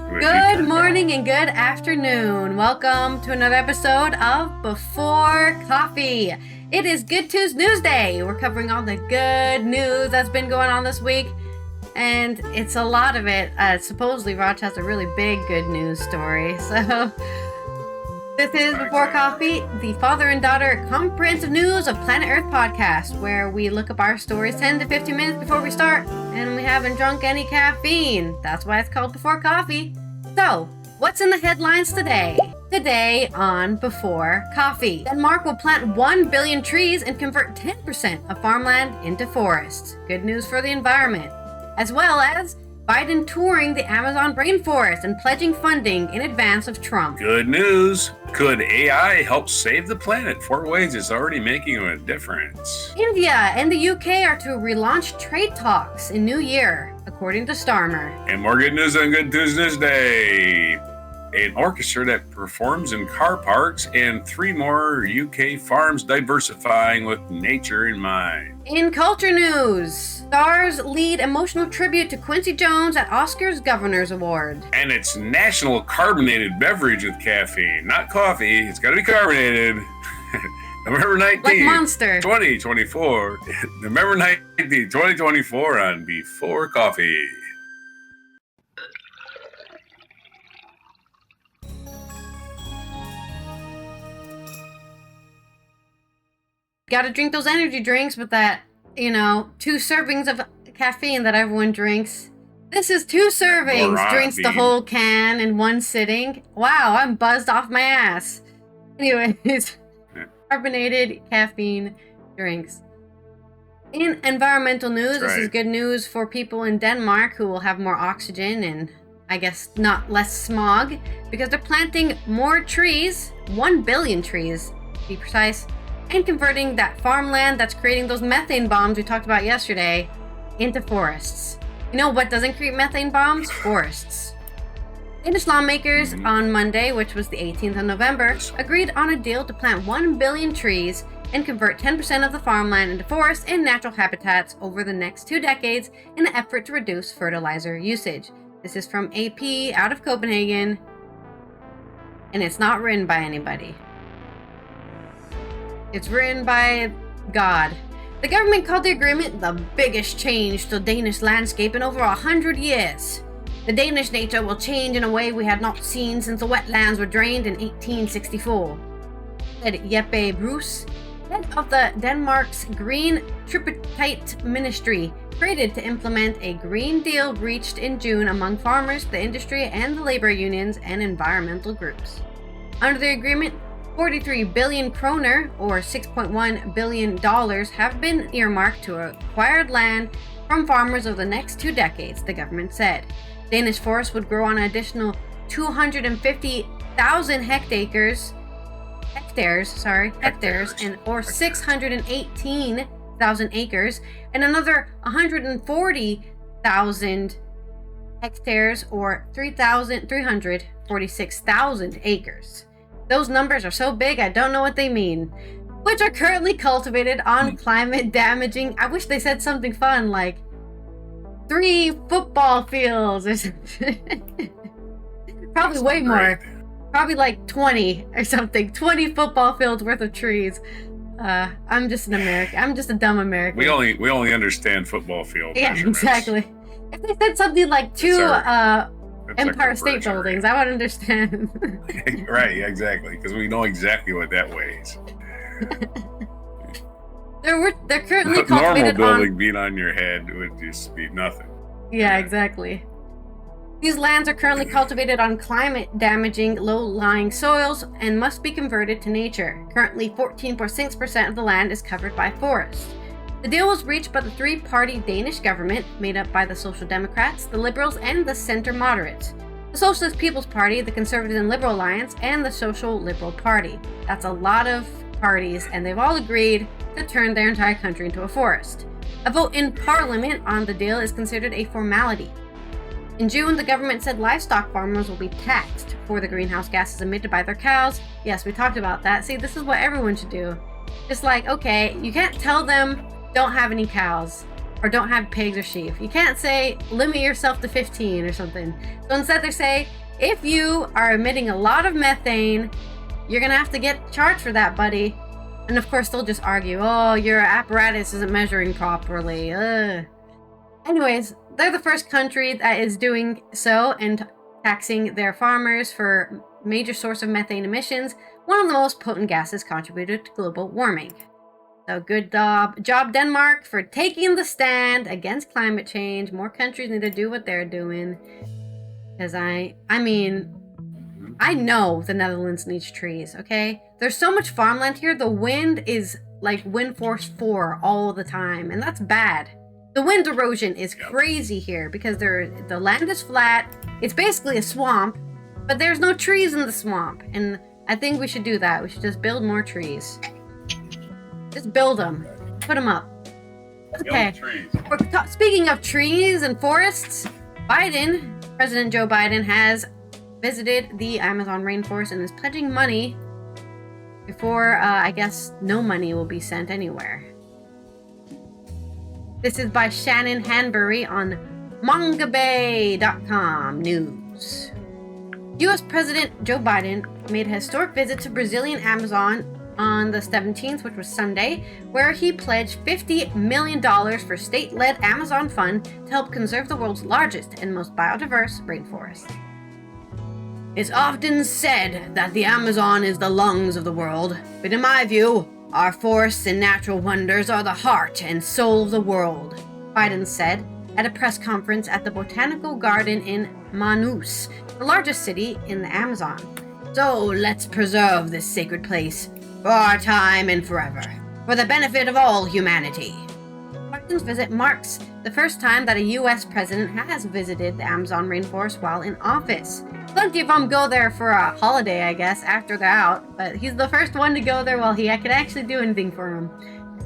Good morning and good afternoon. Welcome to another episode of Before Coffee. It is Good News Day. We're covering all the good news that's been going on this week, and it's a lot of it. Supposedly, Rog has a really big good news story. So, this is Before Coffee, the father and daughter comprehensive news of Planet Earth podcast, where we look up our stories 10 to 15 minutes before we start, and we haven't drunk any caffeine. That's why it's called Before Coffee. So, what's in the headlines today? Today on Before Coffee, Denmark will plant 1 billion trees and convert 10% of farmland into forests. Good news for the environment. As well as Biden touring the Amazon rainforest and pledging funding in advance of Trump. Good news. Could AI help save the planet? 4 ways it's already making a difference. India and the UK are to relaunch trade talks in New Year, according to Starmer. And more good news on Good News Day. An orchestra that performs in car parks, and 3 more UK farms diversifying with nature in mind. In culture news, stars lead emotional tribute to Quincy Jones at Oscars Governors Award. And it's National Carbonated Beverage with caffeine. Not coffee, it's got to be carbonated. November 19th, like Monster. 2024. November 19th, 2024 on Before Coffee. Gotta drink those energy drinks with that, 2 servings of caffeine that everyone drinks. This is 2 servings. Drinks the whole can in one sitting. Wow, I'm buzzed off my ass. Anyways, carbonated caffeine drinks. In environmental news, This is good news for people in Denmark who will have more oxygen and, I guess, not less smog, because they're planting more trees, 1 billion trees to be precise, and converting that farmland that's creating those methane bombs we talked about yesterday into forests. You know what doesn't create methane bombs? Forests. Danish lawmakers on Monday, which was the 18th of November, agreed on a deal to plant 1 billion trees and convert 10% of the farmland into forests and natural habitats over the next 2 decades in an effort to reduce fertilizer usage. This is from AP out of Copenhagen, and it's not written by anybody. It's written by God. The government called the agreement the biggest change to the Danish landscape in over 100 years. The Danish nature will change in a way we had not seen since the wetlands were drained in 1864, said Jeppe Bruce, head of the Denmark's Green Tripartite Ministry, created to implement a Green Deal reached in June among farmers, the industry, and the labor unions and environmental groups. Under the agreement, 43 billion kroner, or $6.1 billion, have been earmarked to acquired land from farmers over the next 2 decades, the government said. Danish forests would grow on an additional 250,000 hectares, or 618,000 acres, and another 140,000 hectares, or 346,000 acres. Those numbers are so big, I don't know what they mean. Which are currently cultivated on climate damaging. I wish they said something fun like 3 football fields or something. Probably way more. Probably like 20 or something. 20 football fields worth of trees. I'm just an American. I'm just a dumb American. We only understand football field. Yeah, exactly. If they said something like 2 Empire State Buildings, I would understand. Right, exactly, because we know exactly what that weighs. They're currently cultivated normal building being on your head would just be nothing. Yeah, exactly. These lands are currently cultivated on climate-damaging, low-lying soils and must be converted to nature. Currently, 14.6% of the land is covered by forests. The deal was reached by the 3-party Danish government, made up by the Social Democrats, the Liberals, and the Center Moderates. The Socialist People's Party, the Conservative and Liberal Alliance, and the Social Liberal Party. That's a lot of parties, and they've all agreed to turn their entire country into a forest. A vote in Parliament on the deal is considered a formality. In June, the government said livestock farmers will be taxed for the greenhouse gases emitted by their cows. Yes, we talked about that. See, this is what everyone should do. Just like, okay, you can't tell them don't have any cows or don't have pigs or sheep. You can't say limit yourself to 15 or something. So instead they say if you are emitting a lot of methane, you're gonna have to get charged for that, buddy. And of course, they'll just argue, oh, your apparatus isn't measuring properly. Anyways, they're the first country that is doing so and taxing their farmers for major source of methane emissions, one of the most potent gases contributed to global warming. So good job, Denmark, for taking the stand against climate change. More countries need to do what they're doing. Because I know the Netherlands needs trees, okay? There's so much farmland here, the wind is like wind force 4 all the time, and that's bad. The wind erosion is crazy here because the land is flat. It's basically a swamp, but there's no trees in the swamp. And I think we should do that. We should just build more trees. Just build them. Put them up. Okay. Speaking of trees and forests, President Joe Biden has visited the Amazon rainforest and is pledging money before, I guess, no money will be sent anywhere. This is by Shannon Hanbury on mongabay.com news. U.S. President Joe Biden made a historic visit to Brazilian Amazon on the 17th, which was Sunday, where he pledged $50 million for state-led Amazon Fund to help conserve the world's largest and most biodiverse rainforest. It's often said that the Amazon is the lungs of the world, but in my view, our forests and natural wonders are the heart and soul of the world, Biden said at a press conference at the Botanical Garden in Manaus, the largest city in the Amazon. So let's preserve this sacred place for our time and forever, for the benefit of all humanity. Biden's visit marks the first time that a U.S. president has visited the Amazon rainforest while in office. Plenty of them go there for a holiday, I guess, after they're out, but he's the first one to go there while he could actually do anything for him.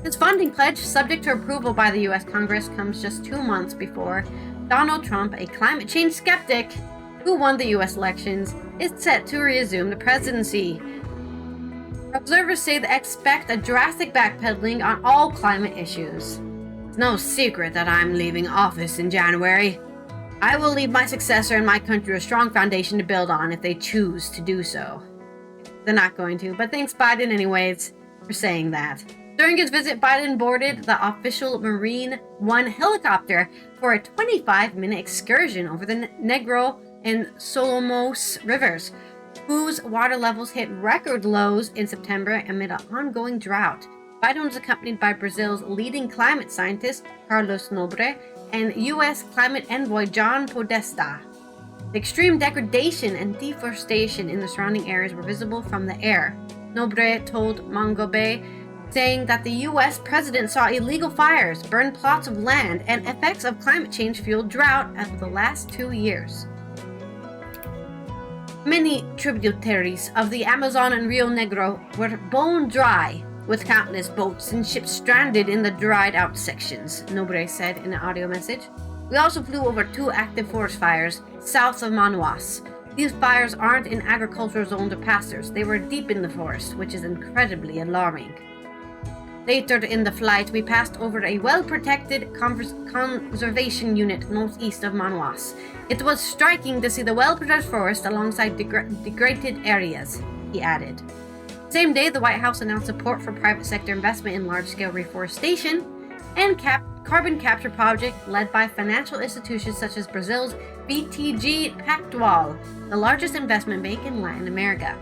His funding pledge, subject to approval by the U.S. Congress, comes just 2 months before Donald Trump, a climate change skeptic who won the U.S. elections, is set to resume the presidency. Observers say they expect a drastic backpedaling on all climate issues. It's no secret that I'm leaving office in January. I will leave my successor and my country a strong foundation to build on if they choose to do so. They're not going to, but thanks Biden anyways for saying that. During his visit, Biden boarded the official Marine One helicopter for a 25-minute excursion over the Negro and Solomos rivers, whose water levels hit record lows in September amid an ongoing drought. Biden was accompanied by Brazil's leading climate scientist, Carlos Nobre, and U.S. climate envoy John Podesta. The extreme degradation and deforestation in the surrounding areas were visible from the air, Nobre told Mangobe, saying that the U.S. president saw illegal fires, burned plots of land, and effects of climate change-fueled drought over the last 2 years. Many tributaries of the Amazon and Rio Negro were bone dry, with countless boats and ships stranded in the dried-out sections, Nobre said in an audio message. We also flew over 2 active forest fires south of Manaus. These fires aren't in agricultural zones or pastures. They were deep in the forest, which is incredibly alarming. Later in the flight, we passed over a well-protected conservation unit northeast of Manaus. It was striking to see the well-protected forest alongside degraded areas, he added. Same day, the White House announced support for private sector investment in large-scale reforestation and carbon capture project led by financial institutions such as Brazil's BTG Pactual, the largest investment bank in Latin America.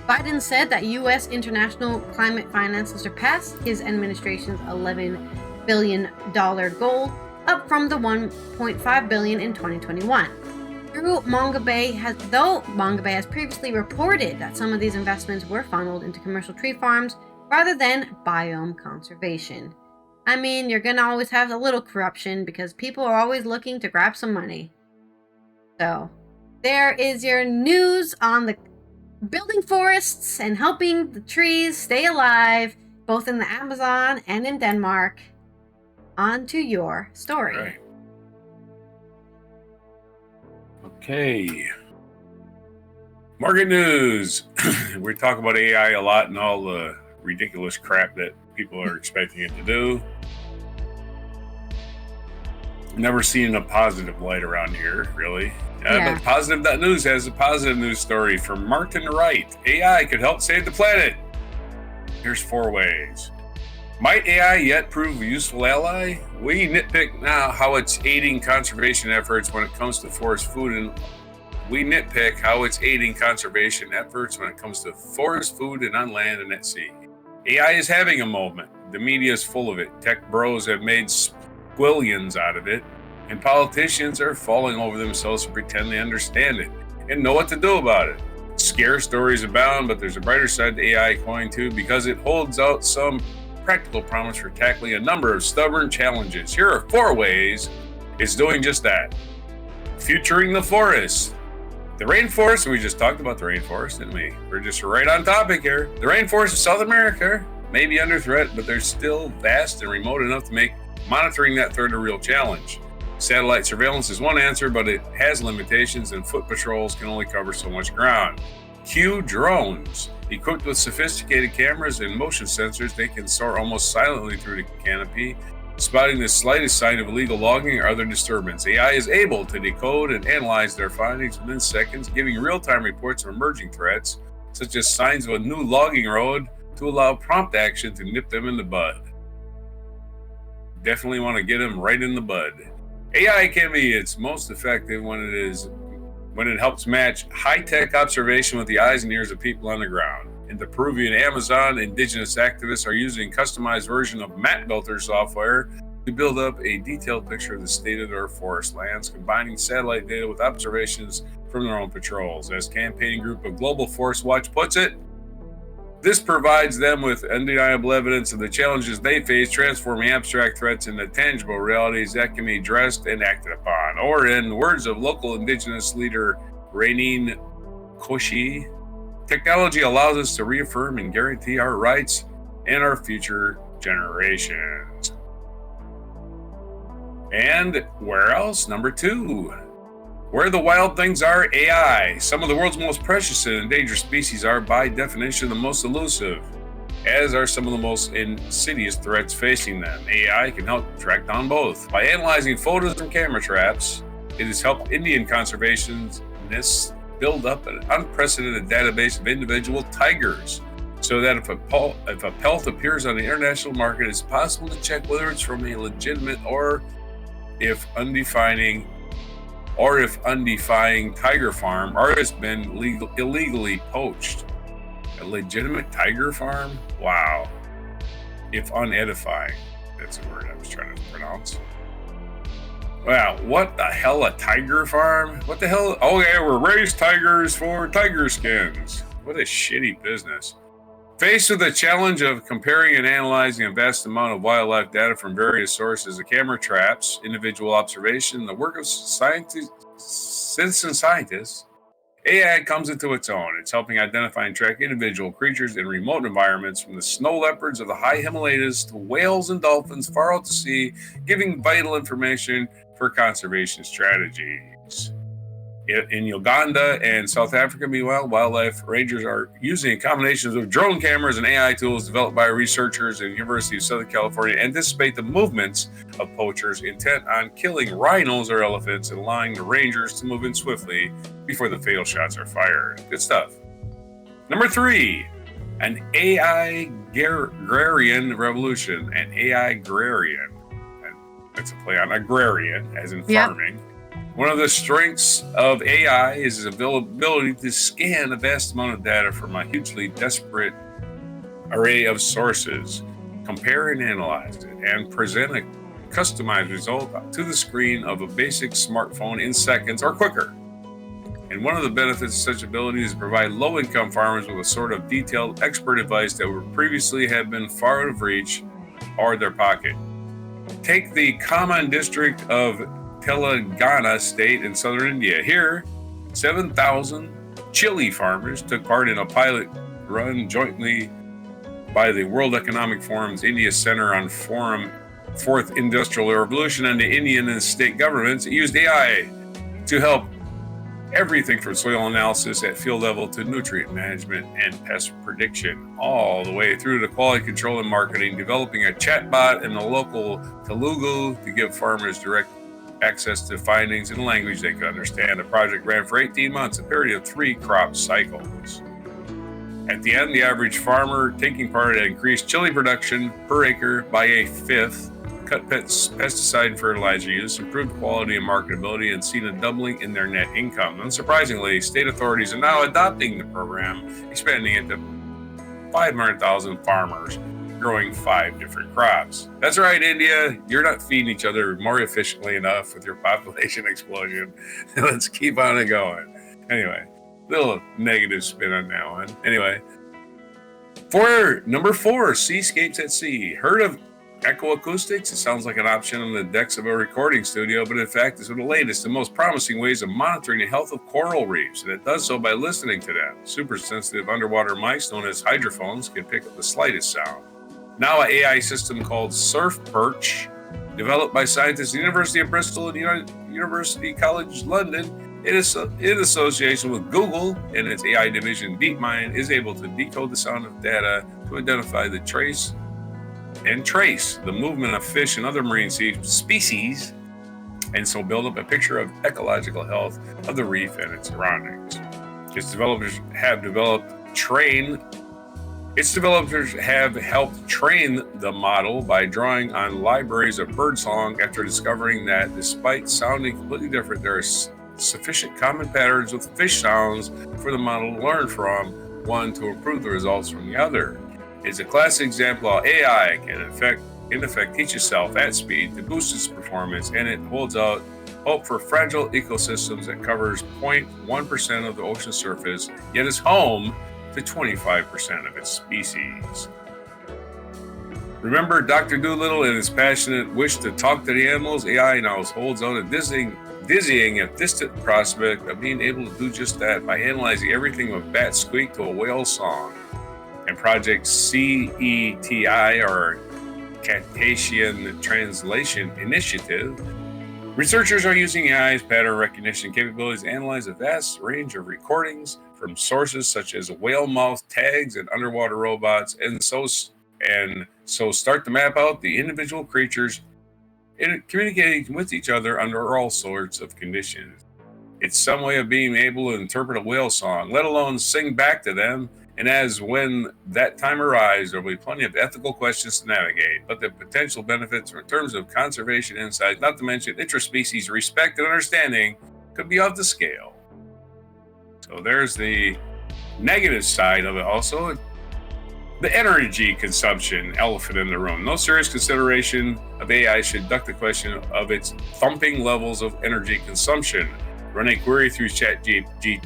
Biden said that U.S. international climate finance has surpassed his administration's $11 billion goal, up from the $1.5 billion in 2021. Though Mangobe has previously reported that some of these investments were funneled into commercial tree farms rather than biome conservation. I mean, you're going to always have a little corruption because people are always looking to grab some money. So, there is your news on the building forests and helping the trees stay alive, both in the Amazon and in Denmark. On to your story. Right. Okay. Market news. We talk about AI a lot and all the ridiculous crap that people are expecting it to do. Never seen a positive light around here, really. Yeah. But Positive.news has a positive news story from Martin Wright. AI could help save the planet. Here's 4 ways. Might AI yet prove a useful ally? We nitpick now how it's aiding conservation efforts when it comes to forest food and on land and at sea. AI is having a moment. The media is full of it. Tech bros have made squillions out of it, and politicians are falling over themselves to pretend they understand it and know what to do about it. Scare stories abound, but there's a brighter side to AI coin too, because it holds out some practical promise for tackling a number of stubborn challenges. Here are 4 ways it's doing just that. Futuring the forest. The rainforest, we just talked about the rainforest, didn't we? We're just right on topic here. The rainforest of South America may be under threat, but they're still vast and remote enough to make monitoring that threat a real challenge. Satellite surveillance is one answer, but it has limitations, and foot patrols can only cover so much ground. Q drones. Equipped with sophisticated cameras and motion sensors, they can soar almost silently through the canopy, spotting the slightest sign of illegal logging or other disturbance. AI is able to decode and analyze their findings within seconds, giving real-time reports of emerging threats, such as signs of a new logging road, to allow prompt action to nip them in the bud. Definitely want to get them right in the bud. AI can be its most effective when it helps match high-tech observation with the eyes and ears of people on the ground. In the Peruvian Amazon, indigenous activists are using customized version of map builder software to build up a detailed picture of the state of their forest lands, combining satellite data with observations from their own patrols. As campaigning group of Global Forest Watch puts it, this provides them with undeniable evidence of the challenges they face, transforming abstract threats into tangible realities that can be addressed and acted upon. Or in the words of local indigenous leader Rainine Koshi, technology allows us to reaffirm and guarantee our rights and our future generations. And where else? Number 2. Where the wild things are, AI. Some of the world's most precious and endangered species are, by definition, the most elusive, as are some of the most insidious threats facing them. AI can help track down both. By analyzing photos and camera traps, it has helped Indian conservationists build up an unprecedented database of individual tigers, so that if a pelt appears on the international market, it's possible to check whether it's from a legitimate or if undefying tiger farm or has been illegally poached. A legitimate tiger farm? Wow. If unedifying. That's a word I was trying to pronounce. Wow, what the hell, a tiger farm? What the hell? Oh yeah, we're raised tigers for tiger skins. What a shitty business. Faced with the challenge of comparing and analyzing a vast amount of wildlife data from various sources, the camera traps, individual observation, the work of citizen scientists, AI comes into its own. It's helping identify and track individual creatures in remote environments, from the snow leopards of the high Himalayas to whales and dolphins far out to sea, giving vital information for conservation strategies. In Uganda and South Africa, meanwhile, wildlife rangers are using combinations of drone cameras and AI tools developed by researchers at the University of Southern California to anticipate the movements of poachers intent on killing rhinos or elephants and allowing the rangers to move in swiftly before the fatal shots are fired. Good stuff. Number 3, an AI agrarian revolution. An AI agrarian. That's a play on agrarian, as in farming. One of the strengths of AI is its ability to scan a vast amount of data from a hugely disparate array of sources, compare and analyze it, and present a customized result to the screen of a basic smartphone in seconds or quicker. And one of the benefits of such ability is to provide low-income farmers with a sort of detailed expert advice that would previously have been far out of reach or their pocket. Take the Khammam district of Telangana state in southern India. Here, 7,000 chili farmers took part in a pilot run jointly by the World Economic Forum's India Center on Fourth Industrial Revolution and the Indian and state governments. It used AI to help everything from soil analysis at field level to nutrient management and pest prediction, all the way through to quality control and marketing, developing a chatbot in the local Telugu to give farmers direct access to findings in a language they could understand. The project ran for 18 months, a period of 3 crop cycles. At the end, the average farmer taking part had increased chili production per acre by a fifth, cut pesticide and fertilizer use, improved quality and marketability, and seen a doubling in their net income. Unsurprisingly, state authorities are now adopting the program, expanding it to 500,000 farmers growing 5 different crops. That's right, India. You're not feeding each other more efficiently enough with your population explosion. Let's keep on it going. Anyway, little negative spin on that one. Anyway, number 4, seascapes at sea. Heard of echoacoustics? It sounds like an option on the decks of a recording studio, but in fact, it's one of the latest and most promising ways of monitoring the health of coral reefs, and it does so by listening to them. Super sensitive underwater mics, known as hydrophones, can pick up the slightest sound. Now, an AI system called Surf Perch, developed by scientists at the University of Bristol and University College London, in association with Google and its AI division DeepMind, is able to decode the sound of data to identify the trace the movement of fish and other marine species, and so build up a picture of ecological health of the reef and its surroundings. Its developers have helped train the model by drawing on libraries of birdsong after discovering that despite sounding completely different, there are sufficient common patterns with fish sounds for the model to learn from one to improve the results from the other. It's a classic example of how AI can in effect teach itself at speed to boost its performance, and it holds out hope for fragile ecosystems that covers 0.1% of the ocean surface, yet is home to 25% of its species. Remember Dr. Dolittle and his passionate wish to talk to the animals? AI now holds out a dizzying and distant prospect of being able to do just that by analyzing everything from a bat squeak to a whale song. And Project CETI, or Cetacean Translation Initiative, researchers are using AI's pattern recognition capabilities to analyze a vast range of recordings from sources such as whale mouth tags and underwater robots, and so start to map out the individual creatures communicating with each other under all sorts of conditions. It's some way of being able to interpret a whale song, let alone sing back to them. And as when that time arrives, there will be plenty of ethical questions to navigate, but the potential benefits in terms of conservation insight, not to mention interspecies respect and understanding, could be off the scale. So there's the negative side of it also. The energy consumption elephant in the room. No serious consideration of AI should duck the question of its thumping levels of energy consumption. Run a query through ChatGPT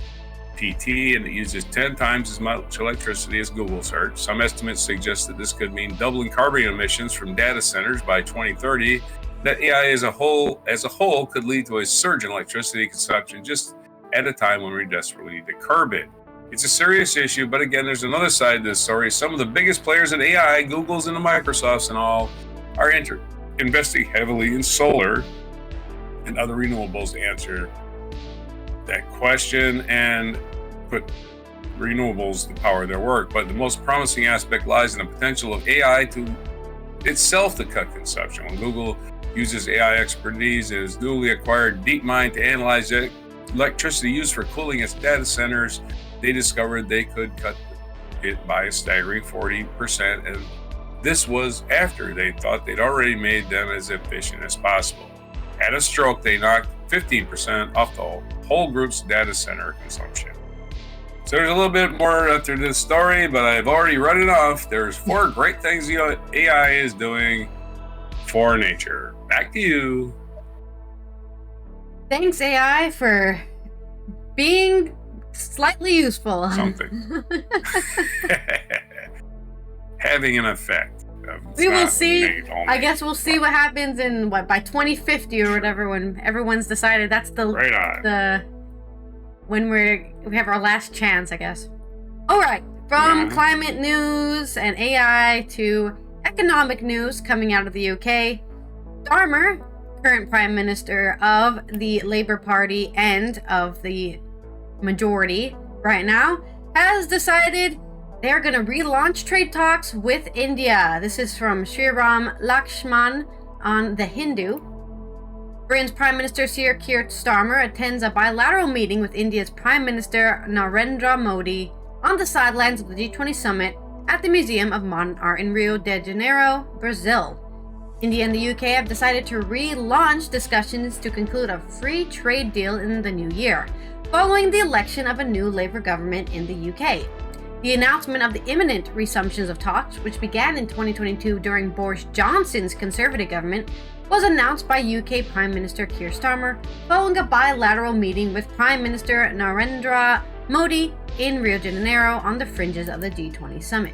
and it uses 10 times as much electricity as Google search. Some estimates suggest that this could mean doubling carbon emissions from data centers by 2030. That AI as a whole could lead to a surge in electricity consumption just at a time when we desperately need to curb it. It's a serious issue, but again, there's another side to this story. Some of the biggest players in AI, Google's and the Microsofts and all, are investing heavily in solar and other renewables to answer that question and put renewables to power their work. But the most promising aspect lies in the potential of AI to itself to cut consumption. When Google uses AI expertise and its newly acquired DeepMind to analyze electricity used for cooling its data centers, they discovered they could cut it by a staggering 40%, and this was after they thought they'd already made them as efficient as possible. At a stroke, they knocked 15% off the whole group's data center consumption. So there's a little bit more after this story, but I've already run it off. There's 4 great things the AI is doing for nature. Back to you. Thanks, AI, for being slightly useful. Something. Having an effect. We will see. I guess we'll see what happens in by 2050 or whatever, when everyone's decided that's when we have our last chance, I guess. All right, from climate news and AI to economic news coming out of the UK. Starmer, current Prime Minister of the Labour Party and of the majority right now, has decided they're going to relaunch trade talks with India. This is from Sriram Lakshman on The Hindu. Britain's Prime Minister Sir Keir Starmer attends a bilateral meeting with India's Prime Minister Narendra Modi on the sidelines of the G20 summit at the Museum of Modern Art in Rio de Janeiro, Brazil. India and the UK have decided to relaunch discussions to conclude a free trade deal in the new year, following the election of a new Labour government in the UK. The announcement of the imminent resumptions of talks, which began in 2022 during Boris Johnson's Conservative government, was announced by UK Prime Minister Keir Starmer following a bilateral meeting with Prime Minister Narendra Modi in Rio de Janeiro on the fringes of the G20 summit.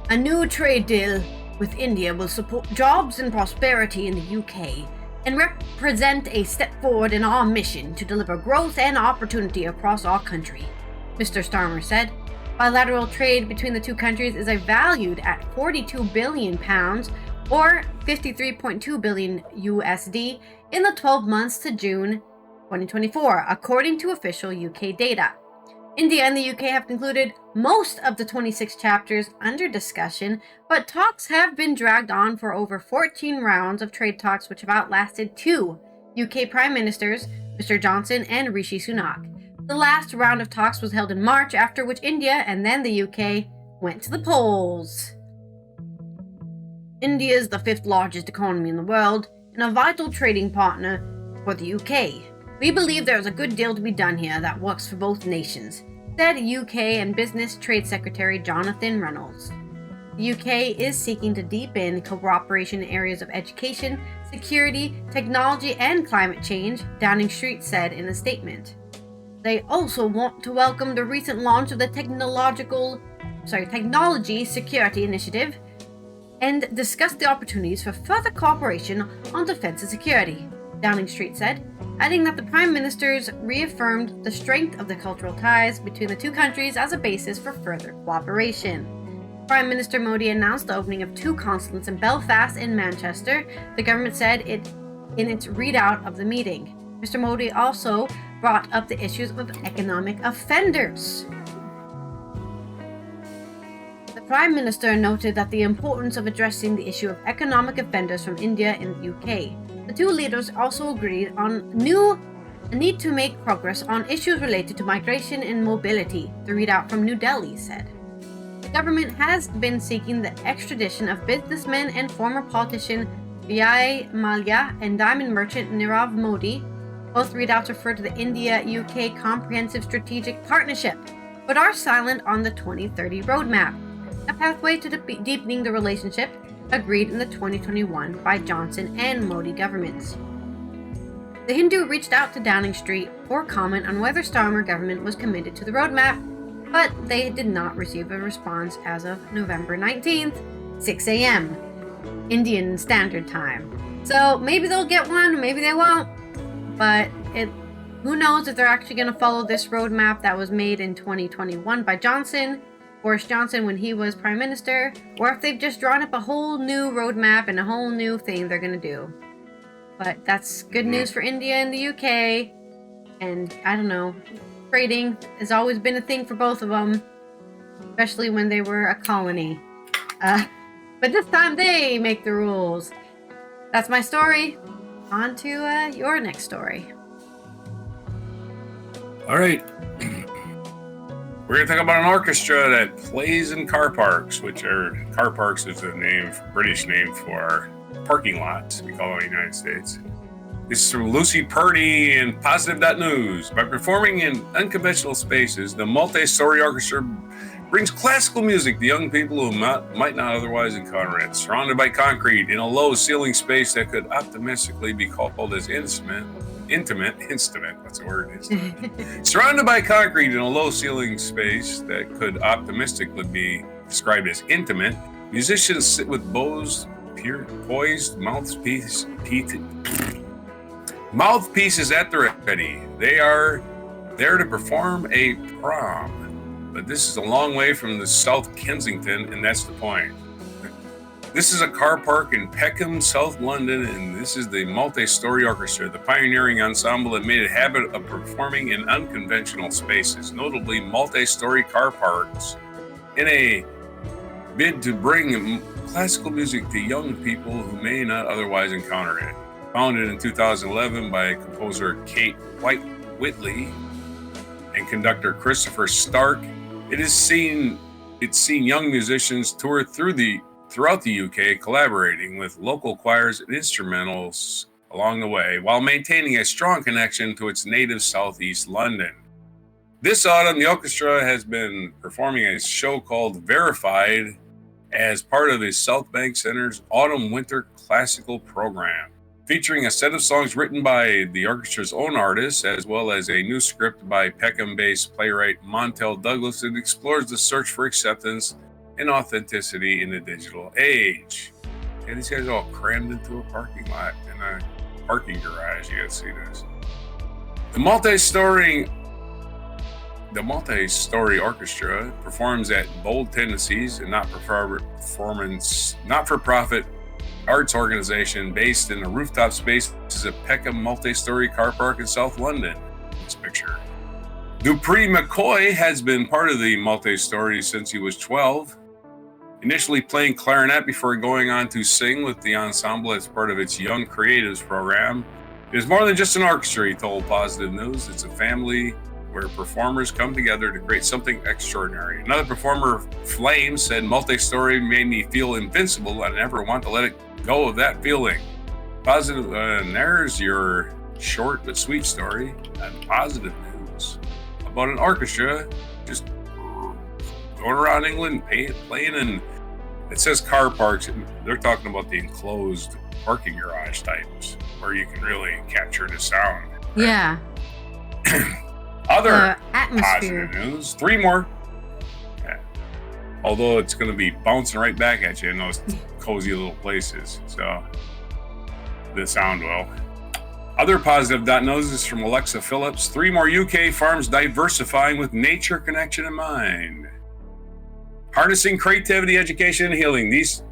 A new trade deal with India will support jobs and prosperity in the UK and represent a step forward in our mission to deliver growth and opportunity across our country, Mr. Starmer said. Bilateral trade between the two countries is valued at £42 billion or 53.2 billion USD in the 12 months to June 2024, according to official UK data. India and the UK have concluded most of the 26 chapters under discussion, but talks have been dragged on for over 14 rounds of trade talks, which have outlasted two UK Prime Ministers, Mr. Johnson and Rishi Sunak. The last round of talks was held in March, after which India and then the UK went to the polls. India is the fifth largest economy in the world and a vital trading partner for the UK. We believe there is a good deal to be done here that works for both nations, said UK and Business Trade Secretary Jonathan Reynolds. The UK is seeking to deepen cooperation in areas of education, security, technology, and climate change, Downing Street said in a statement. They also want to welcome the recent launch of the Technology Security Initiative and discuss the opportunities for further cooperation on defense and security, Downing Street said, adding that the Prime Ministers reaffirmed the strength of the cultural ties between the two countries as a basis for further cooperation. Prime Minister Modi announced the opening of two consulates in Belfast and Manchester, the government said in its readout of the meeting. Mr. Modi also brought up the issues of economic offenders. The Prime Minister noted that the importance of addressing the issue of economic offenders from India and the UK. The two leaders also agreed on a need to make progress on issues related to migration and mobility, the readout from New Delhi said. The government has been seeking the extradition of businessman and former politician Vijay Mallya and diamond merchant Nirav Modi. Both readouts refer to the India-UK Comprehensive Strategic Partnership, but are silent on the 2030 roadmap, a pathway to deepening the relationship agreed in the 2021 by Johnson and Modi governments. The Hindu reached out to Downing Street for comment on whether Starmer government was committed to the roadmap, but they did not receive a response as of November 19th, 6 a.m. Indian Standard Time. So maybe they'll get one, maybe they won't. But who knows if they're actually going to follow this roadmap that was made in 2021 by Boris Johnson when he was Prime Minister, or if they've just drawn up a whole new roadmap and a whole new thing they're going to do. But that's good news for India and the UK, and I don't know, trading has always been a thing for both of them, especially when they were a colony. But this time they make the rules. That's my story. On to your next story. All right. We're going to talk about an orchestra that plays in car parks, car parks is a British name for parking lots, we call it in the United States. This is from Lucy Purdy in Positive.News. By performing in unconventional spaces, the multi-story orchestra brings classical music to young people who might not otherwise encounter it. Surrounded by concrete in a low ceiling space that could optimistically be called as Surrounded by concrete in a low ceiling space that could optimistically be described as intimate, musicians sit with bows poised, mouthpieces at the ready. They are there to perform a prom. But this is a long way from the South Kensington, and that's the point. This is a car park in Peckham, South London, and this is the multi-story orchestra, the pioneering ensemble that made a habit of performing in unconventional spaces, notably multi-story car parks, in a bid to bring classical music to young people who may not otherwise encounter it. Founded in 2011 by composer Kate Whitley and conductor Christopher Stark, it's seen young musicians tour throughout the UK, collaborating with local choirs and instrumentals along the way, while maintaining a strong connection to its native southeast London. This autumn, the orchestra has been performing a show called Verified as part of the South Bank Center's Autumn-Winter Classical program, featuring a set of songs written by the orchestra's own artists, as well as a new script by Peckham-based playwright Montel Douglas that explores the search for acceptance and authenticity in the digital age. And these guys are all crammed into a parking lot in a parking garage. You gotta see this. The multi-story orchestra performs at Bold Tendencies, a not-for-profit arts organization based in the rooftop spaces at Peckham multi-story car park in South London. This picture. Dupree McCoy has been part of the multi-story since he was 12, initially playing clarinet before going on to sing with the ensemble as part of its Young Creatives program. It is more than just an orchestra, he told Positive News. It's a family where performers come together to create something extraordinary. Another performer, Flame, said, multi-story made me feel invincible. I never want to let it go of that feeling. Positive, and there's your short but sweet story on Positive News about an orchestra just going around England playing in, it says car parks. They're talking about the enclosed parking garage types where you can really capture the sound. Yeah. Other positive news, 3 more. Yeah. Although it's going to be bouncing right back at you in those cozy little places. So the sound will. Other positive news is from Alexa Phillips. 3 more UK farms diversifying with nature connection in mind. Harnessing creativity, education, and healing. These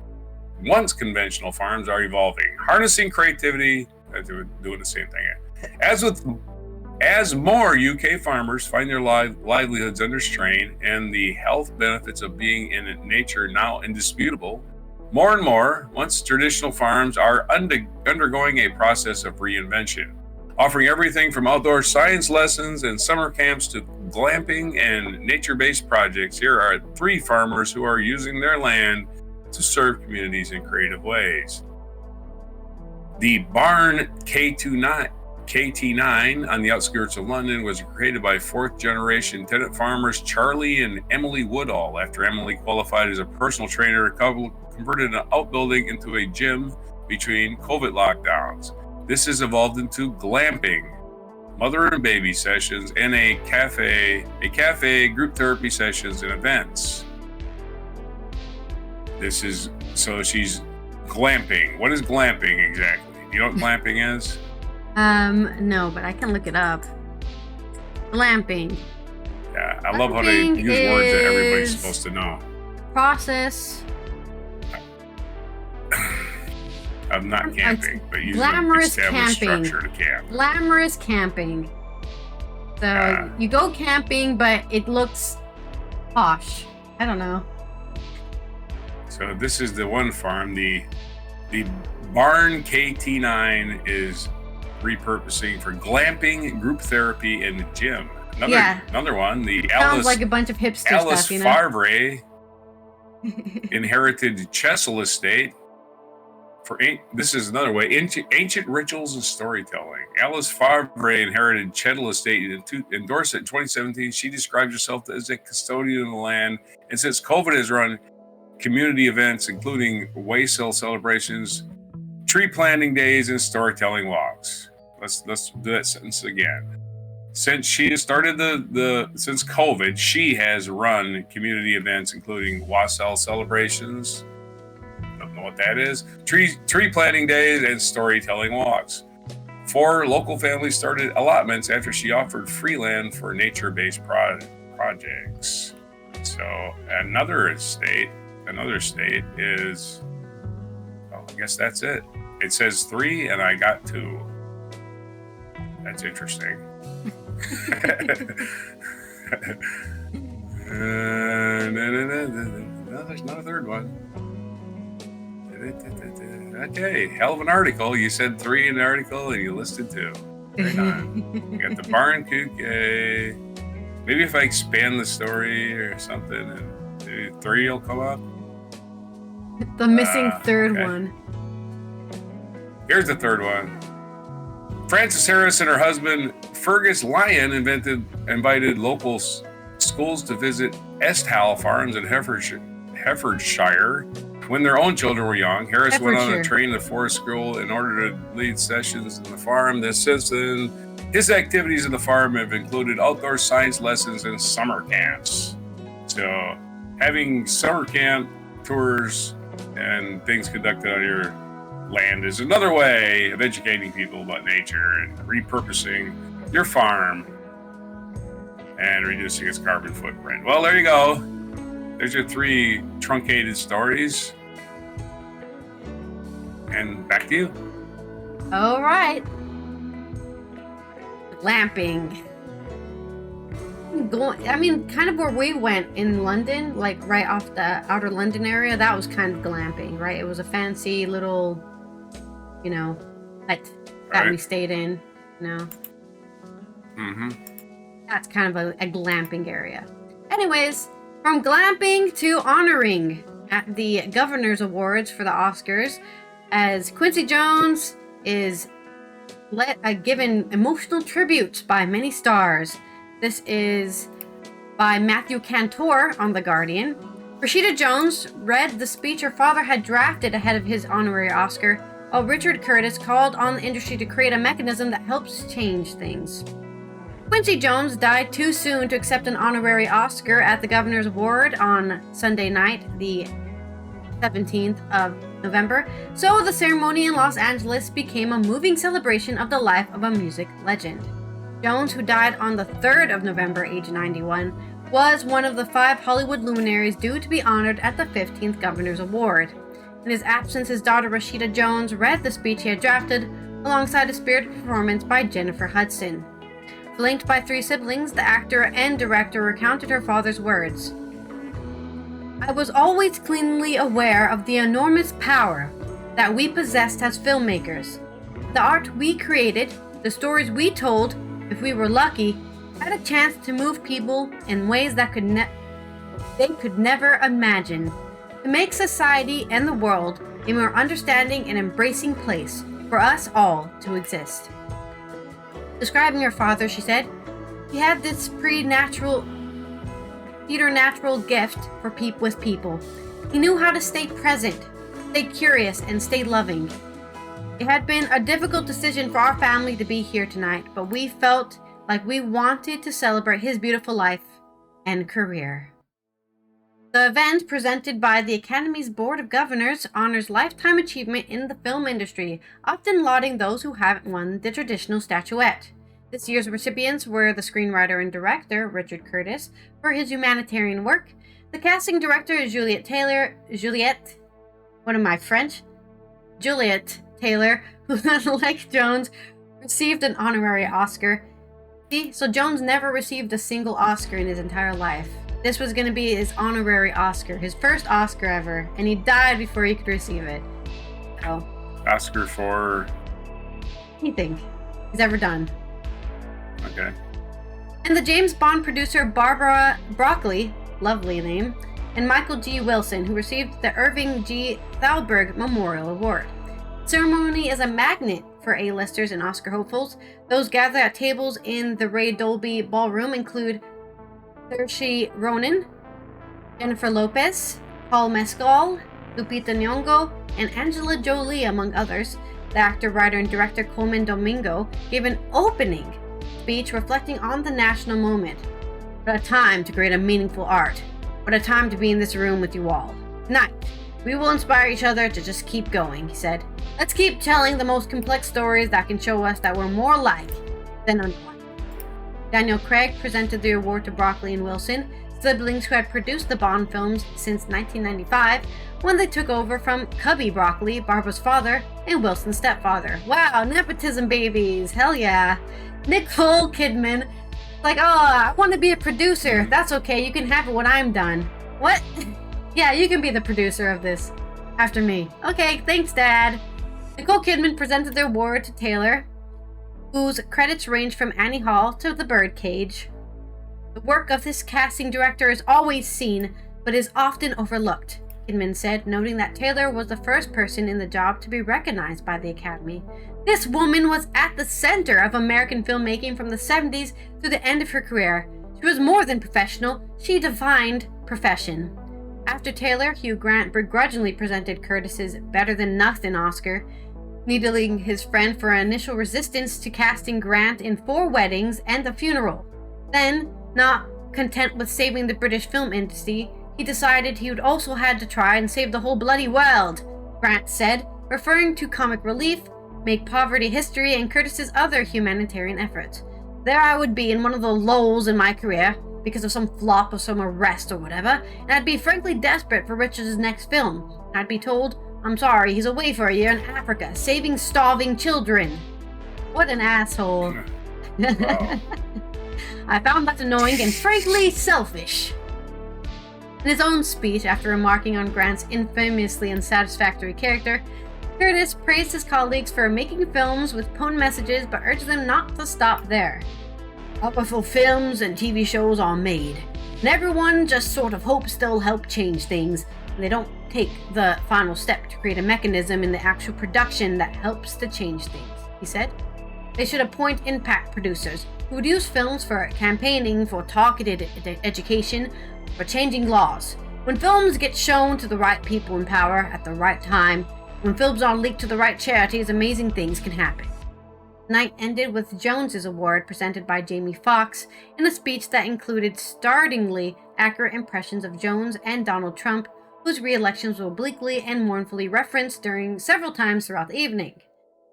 once conventional farms are evolving. Harnessing creativity, they're doing the same thing. As more UK farmers find their livelihoods under strain and the health benefits of being in nature now indisputable, more and more, once traditional farms are undergoing a process of reinvention, offering everything from outdoor science lessons and summer camps to glamping and nature-based projects. Here are 3 farmers who are using their land to serve communities in creative ways. The Barn KT9 on the outskirts of London was created by 4th-generation tenant farmers Charlie and Emily Woodall after Emily qualified as a personal trainer. The couple converted an outbuilding into a gym between COVID lockdowns. This has evolved into glamping, mother and baby sessions, and a cafe, group therapy sessions and events. So she's glamping. What is glamping exactly? Do you know what glamping is? No, but I can look it up. Glamping. Yeah, I love how they use words that everybody's supposed to know. Process. I'm not camping, but using glamorous established camping. structure to camp. Glamorous camping. So you go camping, but it looks posh. I don't know. So this is the one farm. The Barn KT9 is repurposing for glamping, group therapy, and the gym. Another one. The sounds like a bunch of hipster Alice stuff, you know? Favre inherited Chesil Estate. This is another way, ancient rituals and storytelling. Alice Favre inherited Chesil Estate in Dorset in 2017. She describes herself as a custodian of the land, and since COVID has run community events, including waysale celebrations, tree planting days, and storytelling walks. Let's do that sentence again. Since she has started since COVID, she has run community events, including wassail celebrations. Don't know what that is. Tree planting days and storytelling walks. 4 local families started allotments after she offered free land for nature-based projects. So another state is, well, I guess that's it. It says 3 and I got 2. That's interesting. No, there's not a third one. Okay, hell of an article. You said 3 in the article and you listed 2. Right on. You got the barn kook. Maybe if I expand the story or something, and maybe 3 will come up. The missing third one. Here's the third one. Frances Harris and her husband Fergus Lyon invited local schools to visit Esthall Farms in Herefordshire when their own children were young. Harris went on a train to Forest School in order to lead sessions in the farm. His activities in the farm have included outdoor science lessons and summer camps. So having summer camp tours and things conducted on your land is another way of educating people about nature and repurposing your farm and reducing its carbon footprint. Well, there you go. There's your 3 truncated stories. And back to you. All right. Glamping. Kind of where we went in London, like right off the outer London area, that was kind of glamping, right? It was a fancy little, hut that we stayed in, Mm-hmm. That's kind of a glamping area. Anyways, from glamping to honoring at the Governor's Awards for the Oscars, as Quincy Jones is given emotional tribute by many stars. This is by Matthew Cantor on The Guardian. Rashida Jones read the speech her father had drafted ahead of his honorary Oscar, while Richard Curtis called on the industry to create a mechanism that helps change things. Quincy Jones died too soon to accept an honorary Oscar at the Governor's Award on Sunday night, the 17th of November, so the ceremony in Los Angeles became a moving celebration of the life of a music legend. Jones, who died on the 3rd of November, age 91, was one of the 5 Hollywood luminaries due to be honored at the 15th Governor's Award. In his absence, his daughter Rashida Jones read the speech he had drafted, alongside a spirited performance by Jennifer Hudson. Flanked by 3 siblings, the actor and director recounted her father's words. I was always keenly aware of the enormous power that we possessed as filmmakers. The art we created, the stories we told, if we were lucky, had a chance to move people in ways that they could never imagine, to make society and the world a more understanding and embracing place for us all to exist. Describing her father, she said, he had this preternatural gift for with people. He knew how to stay present, stay curious, and stay loving. It had been a difficult decision for our family to be here tonight, but we felt like we wanted to celebrate his beautiful life and career. The event, presented by the Academy's Board of Governors, honors lifetime achievement in the film industry, often lauding those who haven't won the traditional statuette. This year's recipients were the screenwriter and director, Richard Curtis, for his humanitarian work. The casting director is Juliet Taylor, who, like Jones, received an honorary Oscar. So Jones never received a single Oscar in his entire life. This was going to be his honorary Oscar, his first Oscar ever, and he died before he could receive it. So, Oscar for anything he's ever done. Okay. And the James Bond producer Barbara Broccoli, lovely name, and Michael G. Wilson, who received the Irving G. Thalberg Memorial Award. The ceremony is a magnet for A-listers and Oscar hopefuls. Those gathered at tables in the Ray Dolby Ballroom include Saoirse Ronan, Jennifer Lopez, Paul Mescal, Lupita Nyong'o, and Angela Jolie, among others. The actor, writer, and director Coleman Domingo gave an opening speech reflecting on the national moment. What a time to create a meaningful art. What a time to be in this room with you all. Tonight, we will inspire each other to just keep going, he said. Let's keep telling the most complex stories that can show us that we're more alike than unlike. Daniel Craig presented the award to Broccoli and Wilson, siblings who had produced the Bond films since 1995, when they took over from Cubby Broccoli, Barbara's father, and Wilson's stepfather. Wow, nepotism babies, hell yeah. Nicole Kidman, like, oh, I want to be a producer. That's okay, you can have it when I'm done. What? Yeah, you can be the producer of this. After me. Okay, thanks, Dad. Nicole Kidman presented the award to Taylor, whose credits range from Annie Hall to The Birdcage. The work of this casting director is always seen, but is often overlooked, Kidman said, noting that Taylor was the first person in the job to be recognized by the Academy. This woman was at the center of American filmmaking from the 70s to the end of her career. She was more than professional, she defined profession. After Taylor, Hugh Grant begrudgingly presented Curtis's Better Than Nothing Oscar, needling his friend for initial resistance to casting Grant in 4 weddings and a funeral. Then, not content with saving the British film industry, he decided he would also had to try and save the whole bloody world, Grant said, referring to comic relief, make poverty history, and Curtis's other humanitarian efforts. There I would be in one of the lulls in my career, because of some flop or some arrest or whatever, and I'd be frankly desperate for Richards' next film. I'd be told, I'm sorry, he's away for a year in Africa, saving starving children. What an asshole. Wow. I found that annoying and frankly selfish. In his own speech, after remarking on Grant's infamously unsatisfactory character, Curtis praised his colleagues for making films with potent messages but urged them not to stop there. Powerful films and TV shows are made, and everyone just sort of hopes they'll help change things, and they don't take the final step to create a mechanism in the actual production that helps to change things, he said. They should appoint impact producers who would use films for campaigning, for targeted education, for changing laws. When films get shown to the right people in power at the right time, when films are leaked to the right charities, amazing things can happen. The night ended with Jones's award presented by Jamie Foxx in a speech that included startlingly accurate impressions of Jones and Donald Trump, whose re-elections were obliquely and mournfully referenced during several times throughout the evening.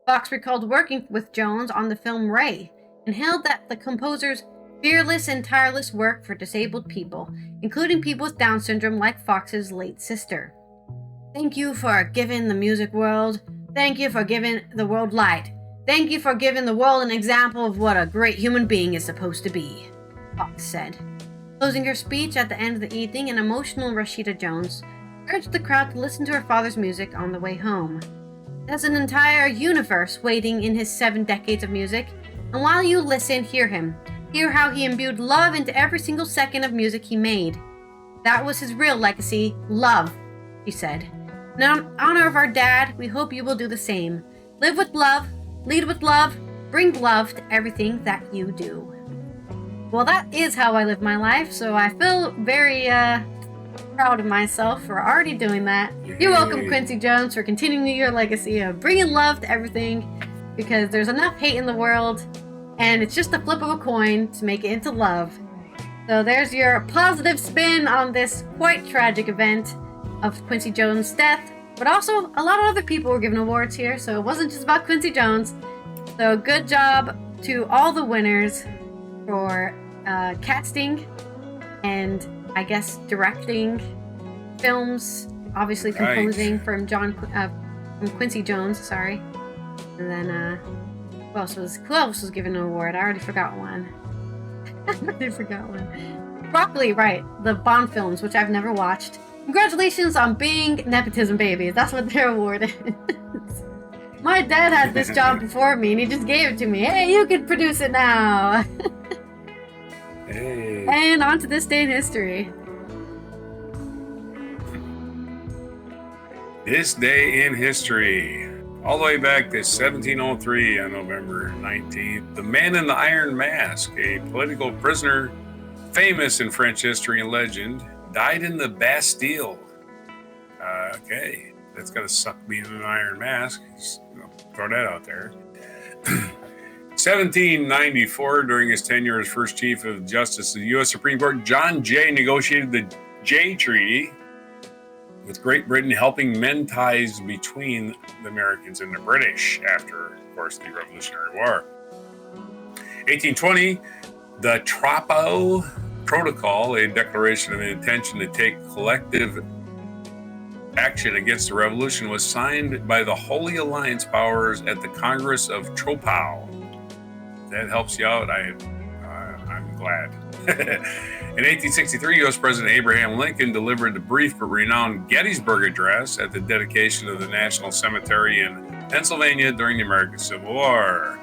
Foxx recalled working with Jones on the film Ray, and hailed that the composer's fearless and tireless work for disabled people, including people with Down syndrome like Fox's late sister. Thank you for giving the music world. Thank you for giving the world light. Thank you for giving the world an example of what a great human being is supposed to be, Foxx said. Closing her speech at the end of the evening, an emotional Rashida Jones urged the crowd to listen to her father's music on the way home. There's an entire universe waiting in his 7 decades of music, and while you listen, hear him. Hear how he imbued love into every single second of music he made. That was his real legacy, love, she said. In honor of our dad, we hope you will do the same. Live with love, lead with love, bring love to everything that you do. Well, that is how I live my life, so I feel very proud of myself for already doing that. You're welcome, Quincy Jones, for continuing your legacy of bringing love to everything, because there's enough hate in the world, and it's just a flip of a coin to make it into love. So there's your positive spin on this quite tragic event of Quincy Jones' death, but also a lot of other people were given awards here, so it wasn't just about Quincy Jones. So good job to all the winners for casting and I guess directing films, obviously composing from Quincy Jones, sorry. And then who else was given an award? I already forgot one. Broccoli, right, the Bond films, which I've never watched. Congratulations on being nepotism babies. That's what their award is. My dad had this job before me, and he just gave it to me. Hey, you can produce it now. Hey. And on to this day in history. This day in history. All the way back to 1703 on November 19th, the Man in the Iron Mask, a political prisoner famous in French history and legend, died in the Bastille. Okay, that's gotta suck being in an iron mask. Just, throw that out there. 1794, during his tenure as first Chief of Justice of the U.S. Supreme Court, John Jay negotiated the Jay Treaty, with Great Britain helping mend ties between the Americans and the British after, of course, the Revolutionary War. 1820, the Trapo Protocol, a declaration of intention to take collective action against the revolution, was signed by the Holy Alliance powers at the Congress of Troppau. That helps you out. I'm glad. In 1863, U.S. President Abraham Lincoln delivered the brief but renowned Gettysburg Address at the dedication of the National Cemetery in Pennsylvania during the American Civil War.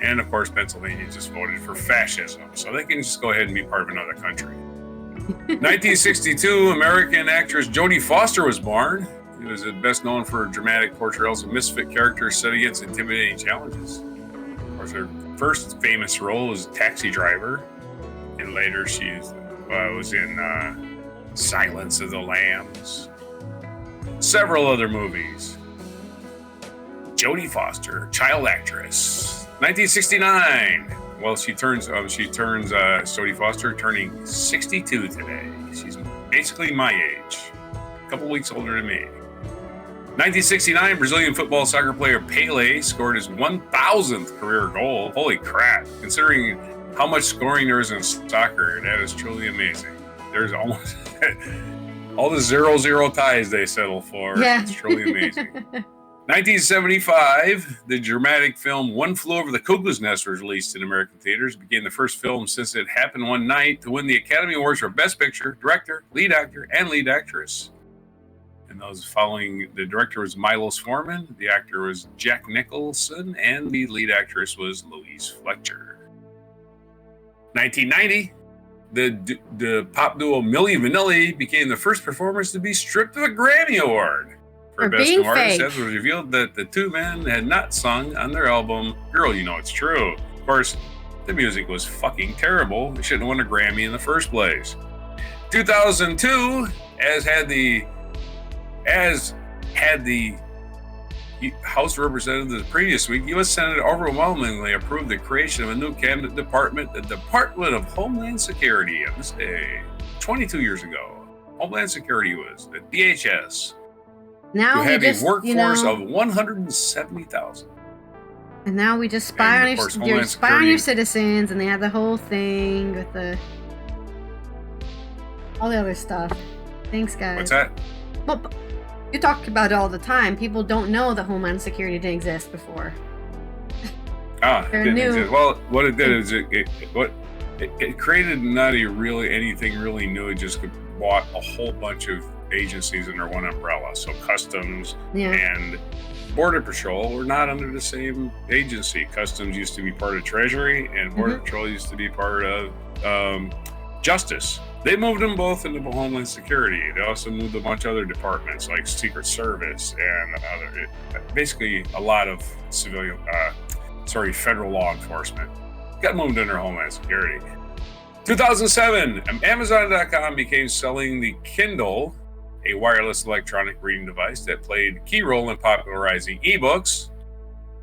And of course, Pennsylvania just voted for fascism, so they can just go ahead and be part of another country. 1962, American actress Jodie Foster was born. She was best known for dramatic portrayals of misfit characters set against intimidating challenges. Of course, her first famous role was Taxi Driver, and later she was in Silence of the Lambs. Several other movies. Jodie Foster, child actress. 1969. Well, she turns Jodie Foster turning 62 today. She's basically my age, a couple weeks older than me. 1969, Brazilian football soccer player Pelé scored his 1,000th career goal. Holy crap! Considering how much scoring there is in soccer, that is truly amazing. There's almost all the 0-0 ties they settle for. Yeah. It's truly amazing. 1975, the dramatic film One Flew Over the Cuckoo's Nest was released in American theaters. It became the first film since It Happened One Night to win the Academy Awards for Best Picture, Director, Lead Actor, and Lead Actress. And those following, the director was Milos Forman, the actor was Jack Nicholson, and the lead actress was Louise Fletcher. 1990, the pop duo Milli Vanilli became the first performers to be stripped of a Grammy Award. For Best New Artist, as was revealed that the two men had not sung on their album, Girl, You Know It's True. Of course, the music was fucking terrible. They shouldn't have won a Grammy in the first place. 2002, as had the House of Representatives the previous week, U.S. Senate overwhelmingly approved the creation of a new cabinet department, the Department of Homeland Security, on this day, 22 years ago. Homeland Security was the DHS. Now we have a workforce of 170,000. And now we just spy on your citizens, and they have the whole thing with all the other stuff. Thanks, guys. What's that? Well, you talk about it all the time. People don't know that Homeland Security didn't exist before. It didn't exist. Well, what it did is it created not anything really new. It just bought a whole bunch of agencies under one umbrella. So Customs and Border Patrol were not under the same agency. Customs used to be part of Treasury, and Border Patrol used to be part of Justice. They moved them both into Homeland Security. They also moved a bunch of other departments like Secret Service and basically a lot of federal law enforcement got moved under Homeland Security. 2007, Amazon.com began selling the Kindle, a wireless electronic reading device that played a key role in popularizing ebooks.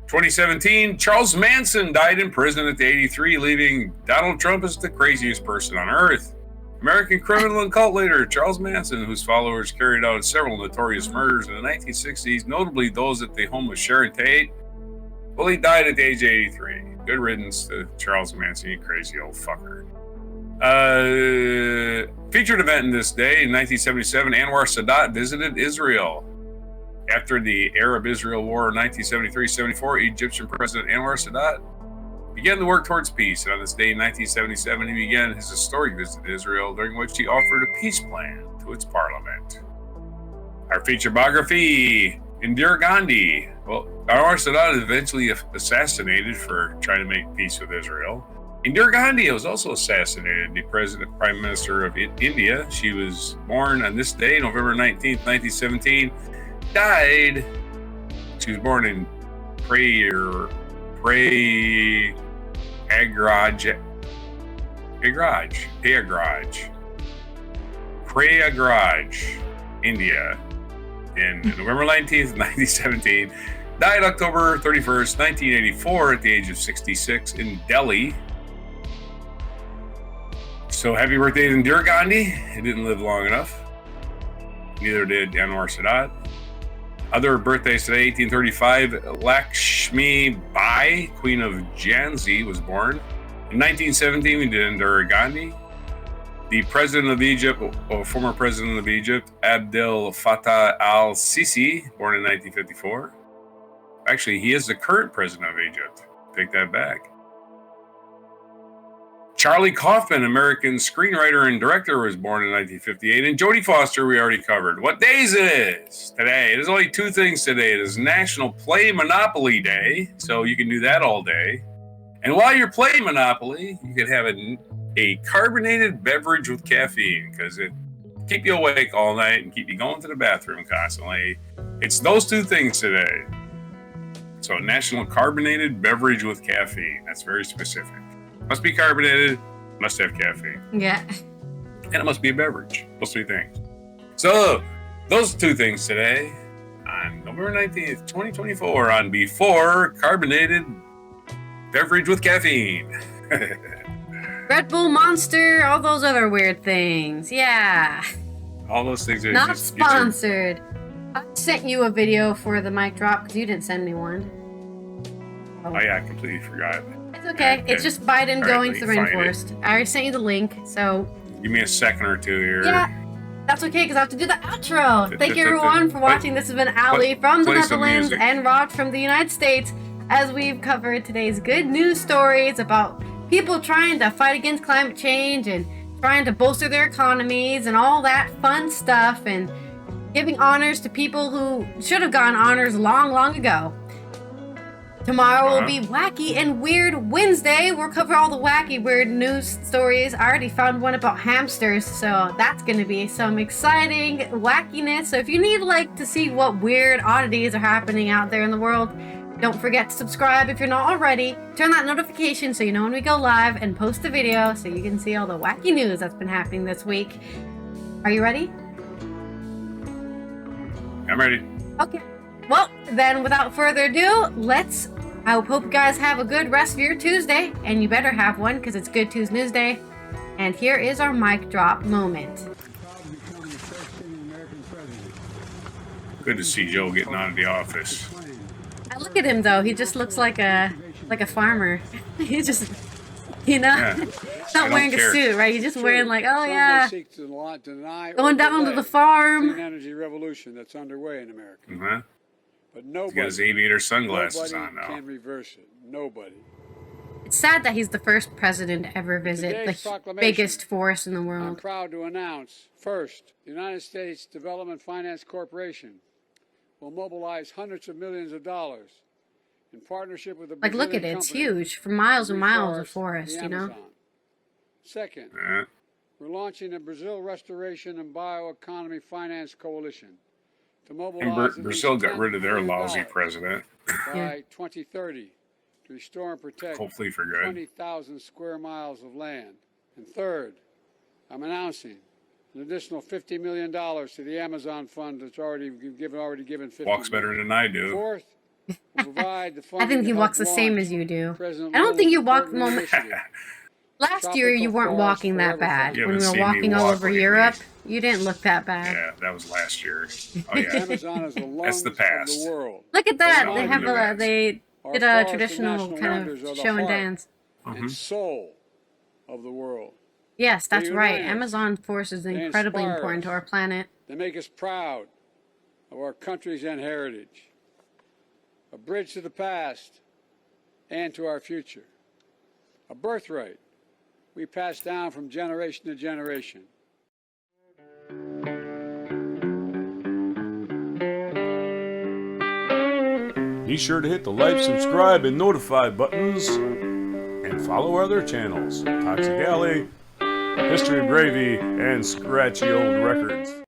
2017, Charles Manson died in prison at 83, leaving Donald Trump as the craziest person on earth. American criminal and cult leader Charles Manson, whose followers carried out several notorious murders in the 1960s, notably those at the home of Sharon Tate. Well, he died at the age of 83. Good riddance to Charles Manson, you crazy old fucker. Featured event in this day, in 1977, Anwar Sadat visited Israel. After the Arab-Israel War in 1973-74, Egyptian President Anwar Sadat began to work towards peace. And on this day in 1977, he began his historic visit to Israel, during which he offered a peace plan to its parliament. Our feature biography, Indira Gandhi. Well, Anwar Sadat is eventually assassinated for trying to make peace with Israel. Indira Gandhi was also assassinated, the Prime Minister of India. She was born on this day, November 19th, 1917. Died. She was born in Prayagraj, India, in November 19th, 1917. Died October 31st, 1984, at the age of 66 in Delhi. So happy birthday to Indira Gandhi. He didn't live long enough. Neither did Anwar Sadat. Other birthdays today, 1835, Lakshmi Bai, Queen of Jhansi, was born. In 1917, we did Indira Gandhi. The president of Egypt, or former president of Egypt, Abdel Fattah al-Sisi, born in 1954. Actually, he is the current president of Egypt. Take that back. Charlie Kaufman, American screenwriter and director, was born in 1958. And Jodie Foster, we already covered. What days it is today? There's only two things today. It is National Play Monopoly Day, so you can do that all day. And while you're playing Monopoly, you can have a carbonated beverage with caffeine, because it keep you awake all night and keep you going to the bathroom constantly. It's those two things today. So National Carbonated Beverage with Caffeine. That's very specific. Must be carbonated, must have caffeine. Yeah. And it must be a beverage. Those three things. So, those two things today on November 19th, 2024 on Before Carbonated Beverage with Caffeine. Red Bull Monster, all those other weird things. Yeah. All those things are not sponsored. I sent you a video for the mic drop because you didn't send me one. Oh yeah, I completely forgot. It's okay. It's just Biden going to the Rainforest. I already sent you the link, so... Give me a second or two here. Yeah, that's okay, because I have to do the outro. Thank you, everyone, for watching. This has been Ally from the Netherlands and Rog from the United States, as we've covered today's good news stories about people trying to fight against climate change and trying to bolster their economies and all that fun stuff, and giving honors to people who should have gotten honors long, long ago. Tomorrow will be Wacky and Weird Wednesday. We'll cover all the wacky, weird news stories. I already found one about hamsters, so that's going to be some exciting wackiness. So if you need to see what weird oddities are happening out there in the world, don't forget to subscribe if you're not already. Turn that notification so you know when we go live, and post a video so you can see all the wacky news that's been happening this week. Are you ready? I'm ready. Okay. Well, then without further ado, I hope you guys have a good rest of your Tuesday, and you better have one because it's Good Tuesday. And here is our mic drop moment. Good to see Joe getting out of the office. I look at him though; he just looks like a farmer. He's just, not wearing a suit, right? He's just wearing going down to the farm. Clean energy revolution that's underway in America. Mm-hmm. But nobody, he's got his aviator sunglasses on now. Can reverse it. Nobody. It's sad that he's the first president to ever visit the biggest forest in the world. I'm proud to announce, first, the United States Development Finance Corporation will mobilize hundreds of millions of dollars in partnership with the Brazilian look at it, it's huge. For miles and miles of forest, Second, we're launching a Brazil Restoration and Bioeconomy Finance Coalition to mobilize. And Brazil got rid of their lousy president. By 2030 to restore and protect hopefully for good 20,000 square miles of land. And third, I'm announcing an additional $50 million to the Amazon fund that's already given $50 Walks better than I do. Fourth, we'll provide the funding I think he walks the same as you do. I don't think you walk the moment. Last year you weren't walking that bad. When we were walking all over Europe, you didn't look that bad. Yeah, that was last year. Oh yeah, that's the past. Look at that! They did a traditional kind of show and dance. And soul of the world. Yes, that's right. Amazon forest is incredibly important to our planet. They make us proud of our country's and heritage. A bridge to the past and to our future. A birthright we pass down from generation to generation. Be sure to hit the like, subscribe, and notify buttons, and follow our other channels, Toxic Alley, History of Gravy, and Scratchy Old Records.